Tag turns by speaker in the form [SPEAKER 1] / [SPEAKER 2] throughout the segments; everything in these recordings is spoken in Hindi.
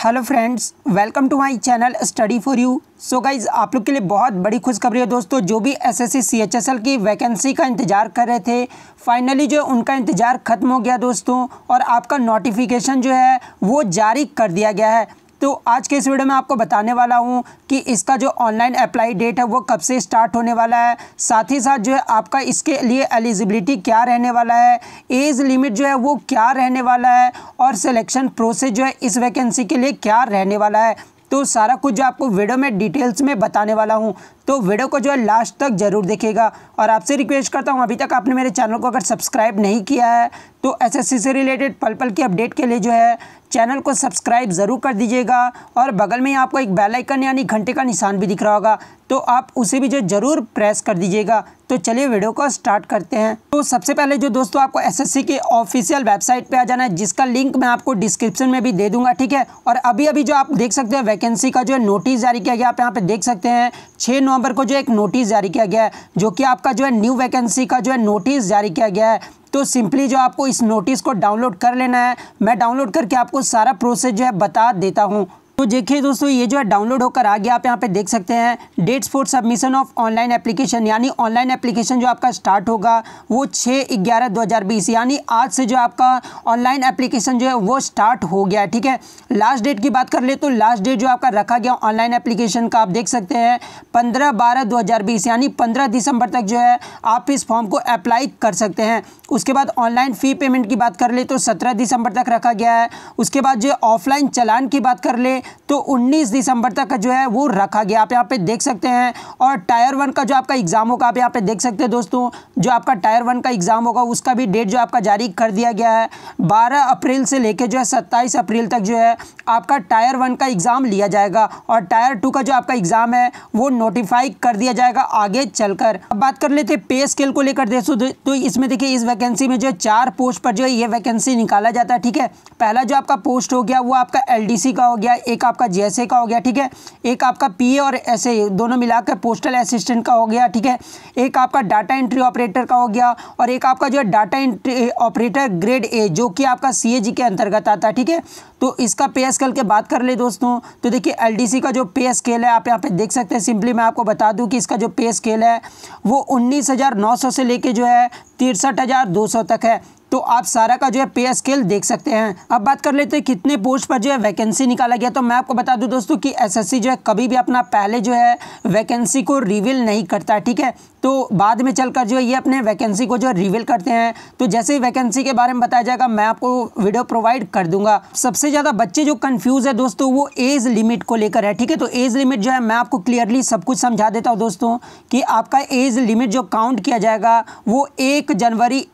[SPEAKER 1] Hello friends, welcome to my channel study for you. So guys, आप लोग के लिए बहुत बड़ी खुशखबरी है दोस्तों। जो भी एसएससी सीएचएसएल की वैकेंसी का इंतजार कर रहे थे, फाइनली जो उनका इंतजार खत्म हो गया दोस्तों, और आपका नोटिफिकेशन जो है वो जारी कर दिया गया है। तो आज के इस वीडियो में आपको बताने वाला हूं कि इसका जो ऑनलाइन अप्लाई डेट है वो कब से स्टार्ट होने वाला है, साथ ही साथ जो है आपका इसके लिए एलिजिबिलिटी क्या रहने वाला है, एज लिमिट जो है वो क्या रहने वाला है, और सिलेक्शन प्रोसेस जो है इस वैकेंसी के लिए क्या रहने वाला है। तो सारा कुछ जो आपको वीडियो में डिटेल्स में बताने वाला हूं, तो वीडियो को जो है लास्ट तक जरूर देखिएगा। और आपसे रिक्वेस्ट करता हूं, अभी तक आपने मेरे चैनल को अगर सब्सक्राइब नहीं किया है तो एसएससी से रिलेटेड पल पल की अपडेट के लिए जो है चैनल को सब्सक्राइब ज़रूर कर दीजिएगा। और बगल में ही आपको एक बेल आइकन यानी घंटे का निशान भी दिख रहा होगा, तो आप उसे भी जो ज़रूर प्रेस कर दीजिएगा। तो चलिए वीडियो को स्टार्ट करते हैं। तो सबसे पहले जो दोस्तों आपको एसएससी के ऑफिशियल वेबसाइट पे आ जाना है, जिसका लिंक मैं आपको डिस्क्रिप्शन में भी दे दूंगा, ठीक है। और अभी जो आप देख सकते हैं वैकेंसी का जो है नोटिस जारी किया गया, आप यहाँ पे देख सकते हैं 6 नवंबर को जो एक नोटिस जारी किया गया है, जो कि आपका जो है न्यू वैकेंसी का जो है नोटिस जारी किया गया है। तो सिंपली जो आपको इस नोटिस को डाउनलोड कर लेना है। मैं डाउनलोड करके आपको सारा प्रोसेस जो है बता देता हूँ। तो देखिए दोस्तों, ये जो है डाउनलोड होकर आ गया। आप यहाँ पे देख सकते हैं dates for submission of online application, यानी ऑनलाइन एप्लीकेशन जो आपका स्टार्ट होगा वो 6/11/2020, यानी आज से जो आपका ऑनलाइन एप्लीकेशन जो है वो स्टार्ट हो गया है, ठीक है। लास्ट डेट की बात कर ले तो लास्ट डेट जो आपका रखा गया ऑनलाइन एप्लीकेशन का, आप देख सकते हैं 15/12/2020, यानी 15 दिसंबर तक जो है आप इस फॉर्म को अप्लाई कर सकते हैं। उसके बाद ऑनलाइन फ़ी पेमेंट की बात कर ले तो 17 दिसंबर तक रखा गया है। उसके बाद जो ऑफलाइन चालान की बात कर ले तो 19 दिसंबर तक जो है वो रखा गया, आप यहाँ पे देख सकते हैं। और टायर 1 का जो आपका एग्ज़ाम होगा, आप यहाँ पे देख सकते हैं दोस्तों, जो आपका टायर 1 का एग्ज़ाम होगा उसका भी डेट जो आपका जारी कर दिया गया है। 12 अप्रैल से लेके जो है 27 अप्रैल तक जो है आपका टायर 1 का एग्ज़ाम लिया जाएगा, और टायर 2 का जो आपका एग्ज़ाम है वो नोटिफाई कर दिया जाएगा आगे चलकर। अब बात कर लेते पे स्केल को लेकर दोस्तों, तो इसमें देखिए इस वैकेंसी में जो है 4 पोस्ट पर जो है ये वैकेंसी निकाला जाता है, ठीक है। पहला जो आपका पोस्ट हो गया वो आपका एलडीसी का हो गया, एक आपका जेएसए का हो गया, ठीक है। एक आपका पीए और एसए दोनों मिलाकर पोस्टल असिस्टेंट का हो गया, ठीक है। एक आपका डाटा एंट्री ऑपरेटर का हो गया, और एक आपका जो है data entry operator grade A, जो कि आपका सीएजी के अंतर्गत आता है, ठीक है। तो इसका पे स्केल की बात कर ले दोस्तों, तो देखिए एलडीसी का जो पे स्केल है आप यहाँ पे देख सकते हैं। सिंपली मैं आपको बता दूं कि इसका जो पे स्केल है वो 19,900 से लेके जो है 63,200 तक है। तो आप सारा का जो है पे स्केल देख सकते हैं। अब बात कर लेते हैं कितने पोस्ट पर जो है वैकेंसी निकाला गया। तो मैं आपको बता दूं दोस्तों कि एसएससी जो है कभी भी अपना पहले जो है वैकेंसी को रिवील नहीं करता है, ठीक है। तो बाद में चलकर जो है ये अपने वैकेंसी को जो है रिवील करते हैं। तो जैसे ही वैकेंसी के बारे में बताया जाएगा मैं आपको वीडियो प्रोवाइड कर दूंगा। सबसे ज़्यादा बच्चे जो कंफ्यूज है दोस्तों वो एज लिमिट को लेकर है, ठीक है। तो एज लिमिट जो है मैं आपको क्लियरली सब कुछ समझा देता हूँ दोस्तों, कि आपका एज लिमिट जो काउंट किया जाएगा वो 1 जनवरी,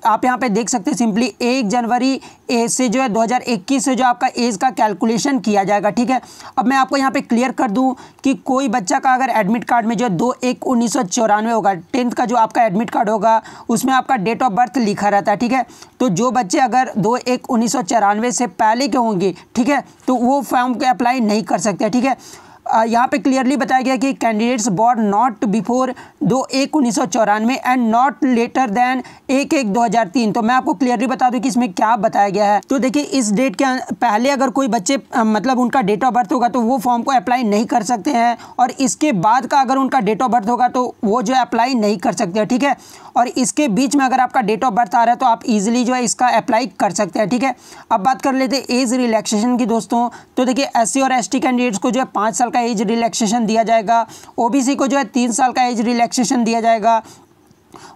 [SPEAKER 1] आप यहाँ पे देख सकते हैं सिंपली 1 जनवरी से जो है 2021 से जो आपका एज का कैलकुलेशन किया जाएगा, ठीक है। अब मैं आपको यहाँ पे क्लियर कर दूं कि कोई बच्चा का अगर एडमिट कार्ड में जो है 2/1/1994 होगा, 10th का जो आपका एडमिट कार्ड होगा उसमें आपका डेट ऑफ बर्थ लिखा रहता है, ठीक है। तो जो बच्चे अगर 2/1/1994 से पहले के होंगे, ठीक है, तो वो फॉर्म को अप्लाई नहीं कर सकते, ठीक है। यहाँ पे क्लियरली बताया गया कि candidates born not before 2/1/1994 and not later than 1/1/2003। तो मैं आपको क्लियरली बता दूं कि इसमें क्या बताया गया है। तो देखिए इस डेट के पहले अगर कोई बच्चे मतलब उनका डेट ऑफ बर्थ होगा तो वो फॉर्म को अप्लाई नहीं कर सकते हैं, और इसके बाद का अगर उनका डेट ऑफ बर्थ होगा तो वो जो है अप्लाई नहीं कर सकते हैं, ठीक है। और इसके बीच में अगर आपका डेट ऑफ बर्थ आ रहा है तो आप इजीली जो है इसका अप्लाई कर सकते हैं, ठीक है। अब बात कर लेते हैं एज रिलैक्सेशन की दोस्तों। तो देखिए एससी और एसटी कैंडिडेट्स को जो है 5 साल का एज रिलैक्सेशन दिया जाएगा, ओबीसी को जो है 3 साल का एज रिलैक्सेशन दिया जाएगा।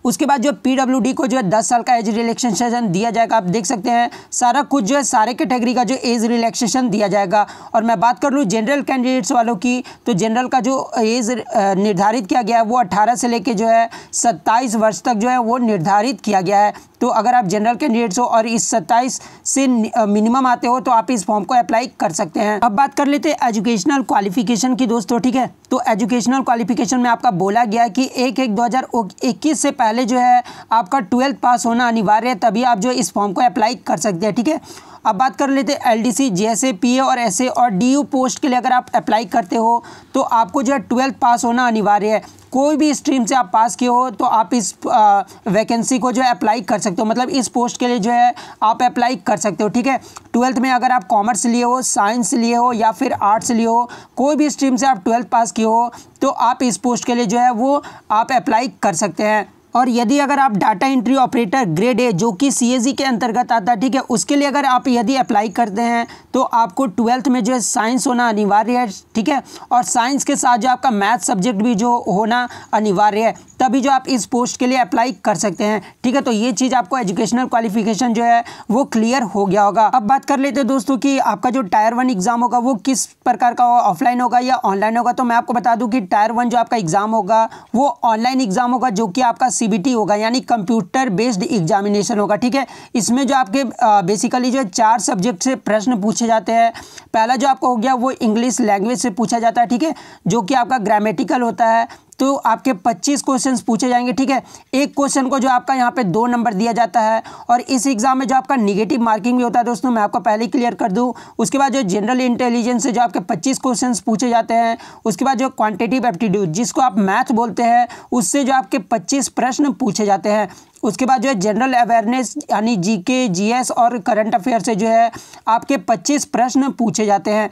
[SPEAKER 1] उसके बाद जो पीडब्ल्यूडी को जो है 10 साल का एज रिलैक्सेशन दिया जाएगा। आप देख सकते हैं सारा कुछ जो है सारे कैटेगरी का जो एज रिलैक्सेशन दिया जाएगा। और मैं बात कर लूँ जनरल कैंडिडेट्स वालों की, तो जनरल का जो एज निर्धारित किया गया है वो 18 से लेके जो है 27 वर्ष तक जो है वो निर्धारित किया गया है। तो अगर आप जनरल कैंडिडेट्स हो और इस 27 से मिनिमम आते हो तो आप इस फॉर्म को अप्लाई कर सकते हैं। अब बात कर लेते हैं एजुकेशनल क्वालिफिकेशन की दोस्तों, ठीक है। तो एजुकेशनल क्वालिफिकेशन में आपका बोला गया है कि 1/1/2021 से पहले जो है आपका 12th पास होना अनिवार्य है, तभी आप जो इस फॉर्म को अप्लाई कर सकते हैं, ठीक है। अब बात कर लेते हैं एलडीसी, जेएसए, पीए और एसए और डीयू पोस्ट के लिए अगर आप अप्लाई करते हो तो आपको जो है 12th पास होना अनिवार्य है। कोई भी स्ट्रीम से आप पास किए हो तो आप इस वैकेंसी को जो है अप्लाई कर सकते हो, मतलब इस पोस्ट के लिए जो है आप अप्लाई कर सकते हो। ठीक है, 12th में अगर आप कॉमर्स लिए हो, साइंस लिए हो या फिर आर्ट्स लिए हो, कोई भी स्ट्रीम से आप 12th पास किए हो तो आप इस पोस्ट के लिए जो है वो आप अप्लाई कर सकते हैं। और यदि अगर आप data entry operator grade A जो कि सीएसई के अंतर्गत आता है, ठीक है, उसके लिए अगर आप यदि अप्लाई करते हैं तो आपको 12th में जो है साइंस होना अनिवार्य है। ठीक है, और साइंस के साथ जो आपका मैथ सब्जेक्ट भी जो होना अनिवार्य है, तभी जो आप इस पोस्ट के लिए अप्लाई कर सकते हैं। ठीक है, तो ये चीज़ आपको एजुकेशनल क्वालिफिकेशन जो है वो क्लियर हो गया होगा। अब बात कर लेते हैं दोस्तों कि आपका जो टायर 1 एग्जाम होगा वो किस प्रकार का होगा, ऑफलाइन होगा या ऑनलाइन होगा। तो मैं आपको बता दूं कि टायर 1 जो आपका एग्जाम होगा वो ऑनलाइन एग्जाम होगा, जो कि आपका सीबीटी होगा, यानी कंप्यूटर बेस्ड एग्जामिनेशन होगा। ठीक है, इसमें जो आपके बेसिकली जो 4 सब्जेक्ट से प्रश्न पूछे जाते हैं। पहला जो आपका हो गया वो इंग्लिश लैंग्वेज से पूछा जाता है। ठीक है, जो कि आपका ग्रामेटिकल होता है, तो आपके 25 क्वेश्चंस पूछे जाएंगे। ठीक है, एक क्वेश्चन को जो आपका यहाँ पे 2 नंबर दिया जाता है। और इस एग्जाम में जो आपका निगेटिव मार्किंग भी होता है दोस्तों, मैं आपको पहले ही क्लियर कर दूं। उसके बाद जो जनरल इंटेलिजेंस से जो आपके 25 क्वेश्चंस पूछे जाते हैं। उसके बाद जो क्वांटिटेटिव एप्टीट्यूड जिसको आप मैथ बोलते हैं, उससे जो आपके 25 प्रश्न पूछे जाते हैं। उसके बाद जो है जनरल अवेयरनेस यानी जीके, जीएस और करंट अफेयर से जो है आपके 25 प्रश्न पूछे जाते हैं,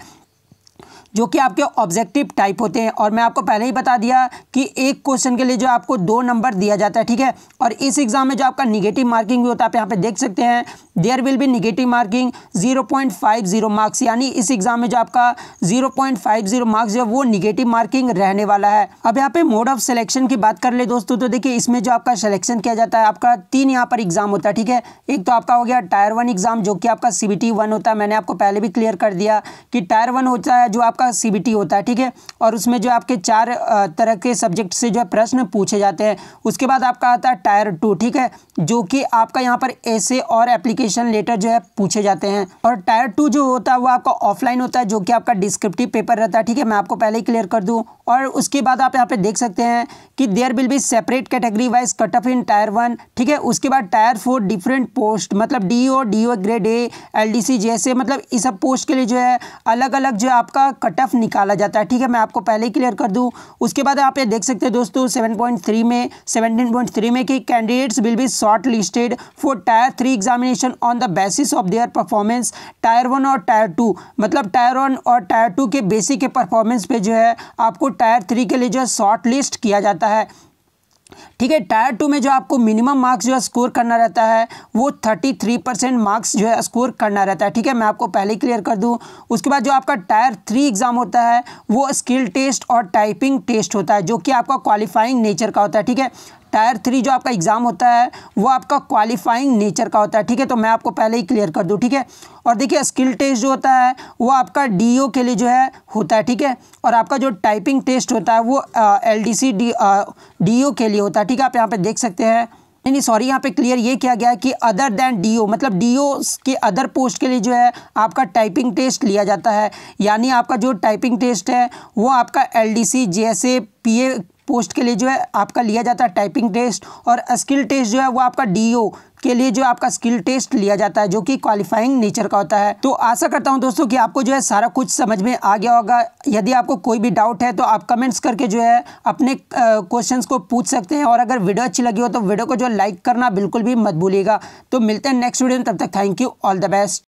[SPEAKER 1] जो कि आपके ऑब्जेक्टिव टाइप होते हैं। और मैं आपको पहले ही बता दिया कि एक क्वेश्चन के लिए जो आपको 2 नंबर दिया जाता है। ठीक है, और इस एग्जाम में जो आपका निगेटिव मार्किंग भी होता है, आप यहाँ पे देख सकते हैं, there will be negative marking 0.50 marks, यानी इस एग्जाम में जो आपका 0.50 मार्क्स जो वो निगेटिव मार्किंग रहने वाला है। अब यहाँ पे मोड ऑफ सिलेक्शन की बात कर ले दोस्तों, तो देखिए इसमें जो आपका सिलेक्शन किया जाता है, आपका 3 यहाँ पर एग्जाम होता है। ठीक है, एक तो आपका हो गया टायर 1 एग्जाम जो कि आपका CBT 1 होता है। मैंने आपको पहले भी क्लियर कर दिया कि टायर 1 होता है जो आपका CBT होता है। ठीक है, और उसमें जो आपके 4 तरह के सब्जेक्ट से जो प्रश्न पूछे जाते हैं। उसके बाद आपका आता है टायर 2। ठीक है, जो कि आपका यहाँ पर ऐसे और एप्लीकेशन लेटर जो है पूछे जाते हैं। और टायर 2 जो होता है वो आपका ऑफलाइन होता है, जो कि आपका डिस्क्रिप्टिव पेपर रहता है। ठीक है, मैं आपको पहले ही क्लियर कर दूं। और उसके बाद आप यहाँ पे देख सकते हैं कि there will be separate category wise cut off in tier 1। ठीक है, उसके बाद टायर 4 डिफरेंट पोस्ट, मतलब DO ग्रेड ए, LDC जैसे, मतलब इस सब पोस्ट के लिए जो है अलग अलग जो आपका कट ऑफ निकाला जाता है। ठीक है, मैं आपको पहले ही क्लियर कर दूं। उसके बाद आप ये देख सकते हैं दोस्तों 17.3 में कि candidates will be short listed for tyre 3 examination on the basis of their performance. Tyre 1 और टायर 2, मतलब टायर 1 और टायर 2 के बेसिक के परफॉर्मेंस पे जो है आपको टायर 3 के लिए जो है शॉर्ट लिस्ट किया जाता है। ठीक है, टायर 2 में जो आपको मिनिमम मार्क्स जो है स्कोर करना रहता है वो 33% मार्क्स जो है स्कोर करना रहता है। ठीक है, मैं आपको पहले ही क्लियर कर दूं। उसके बाद जो आपका टायर 3 एग्जाम होता है वो स्किल टेस्ट और टाइपिंग टेस्ट होता है, जो कि आपका क्वालिफाइंग नेचर का होता है। ठीक है, टायर 3 जो आपका एग्जाम होता है वो आपका क्वालिफाइंग नेचर का होता है। ठीक है, तो मैं आपको पहले ही क्लियर कर दूं। ठीक है, और देखिए स्किल टेस्ट जो होता है वो आपका DO के लिए जो है होता है। ठीक है, और आपका जो टाइपिंग टेस्ट होता है वो LDC DO के लिए होता है। ठीक है, आप यहाँ पे देख सकते हैं, नहीं सॉरी, यहाँ पे क्लियर ये किया गया है कि अदर देन DO, मतलब DO के अदर पोस्ट के लिए जो है आपका टाइपिंग टेस्ट लिया जाता है। यानी आपका जो टाइपिंग टेस्ट है वो आपका LDC JSA PA पोस्ट के लिए जो है आपका लिया जाता है टाइपिंग टेस्ट। और स्किल टेस्ट जो है वो आपका DO के लिए जो आपका स्किल टेस्ट लिया जाता है, जो कि क्वालिफाइंग नेचर का होता है। तो आशा करता हूं दोस्तों कि आपको जो है सारा कुछ समझ में आ गया होगा। यदि आपको कोई भी डाउट है तो आप कमेंट्स करके जो है अपने क्वेश्चंस को पूछ सकते हैं। और अगर वीडियो अच्छी लगी हो तो वीडियो को जो लाइक करना बिल्कुल भी मत भूलिएगा। तो मिलते हैं नेक्स्ट वीडियो में, तब तक thank you, all the best.